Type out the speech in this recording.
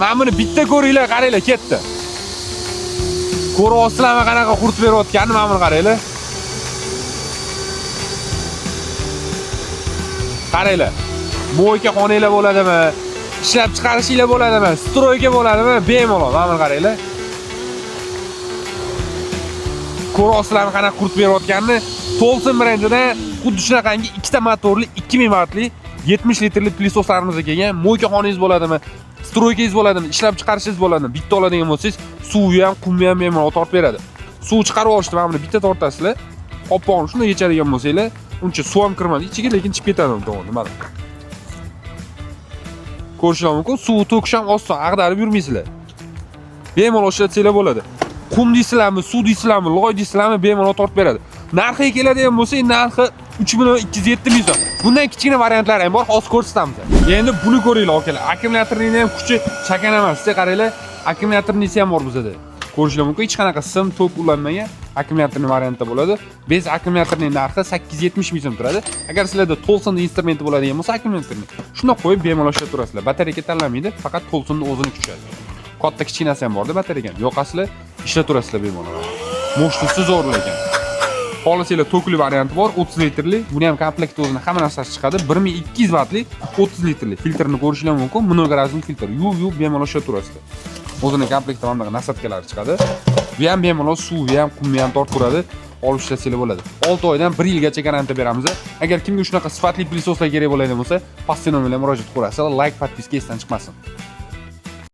Men buni bitta ko'ringlar, qaranglar, ketdi. Ko'ryapsizlarmi qanaqa quritib berayotganini, men buni qaranglar. Qaranglar. Mo'yka xonanglar bo'ladimi? Ishlab chiqarishinglar bo'ladimi? Stroyga bo'ladimi? Bemalol, men buni qaranglar. Ko'ryapsizlarmi qanaqa quritib berayotganini? Tolson brendidan xuddi shunaqangi ikkita motorli 2000 vatli 70 litrli plisoslarimiz kelgan. Mo'yka xoningiz bo'ladimi? Stroykangiz bo'ladimi? Ishlab chiqarishingiz bo'ladimi? Bitta oladigan bo'lsangiz, suvni ham, qumni ham bemalol tortib beradi. Suv chiqarib olishdi, mana buni bitta tortasizlar. Qopqog'ini shunday yechadigan bo'lsanglar, uncha suv ham kirmadi ichiga, lekin chiqib ketadi to'g'ri, mana. Ko'rishingiz mumkin, suv to'kish ham oson, ag'darib yurmaysizlar. Bemalol ishlatsanglar bo'ladi. Qum deysizlarmi, suv deysizlarmi, loy deysizlarmi, bemalol tortib beradi. Narxiga keladigan bo'lsa, narxi 3.207 ming so'm. Bundan kichkina variantlari ham bor, hozir ko'rsatamiz. Endi buni ko'ringlar, akalar. Akkumulyatorning ham kuchi chakana emas. Sizlar qaranglar, akkumulyatorning ham bor bizda. Ko'rishingiz mumkin, hech qanaqa sim, tok ulanmagan akkumulyatorning variantida bo'ladi. Biz akkumulyatorning narxi 870 ming so'm turadi. Agar sizlarda Tolsonning instrumenti bo'ladigan bo'lsa, akkumulyatorni shunday qo'yib bemalol ishlab turasizlar. Batareya tanlamaydi, faqat Tolsonning o'zini kuchayadi. Katta kichkinasi ham borda batareya. Yoqasizlar, ishlab turasizlar bemalol. Mo'shtisi zo'r lekin. Xolisinglar tokli varianti bor, 30 litrli. Buni ham komplekt o'zini hamma narsasi chiqadi. 1200 vatli 30 litrli. Filtrni ko'rishingiz mumkin. Monogarazli filtr. Yuv bemalol ishlab turasizlar. O'zini komplekti ham bunaqa nasatkalari chiqadi. Bu ham bemalol suvni ham, qumni ham tortib turadi. Olib ishlasanglar bo'ladi. 6 oydan 1 yilgacha garantiya beramiz. Agar kimga shunaqa sifatli plisoslar kerak bo'ladigan bo'lsa, pastga nomerga murojaat qilasiz. Like, podpiska esdan chiqmasin.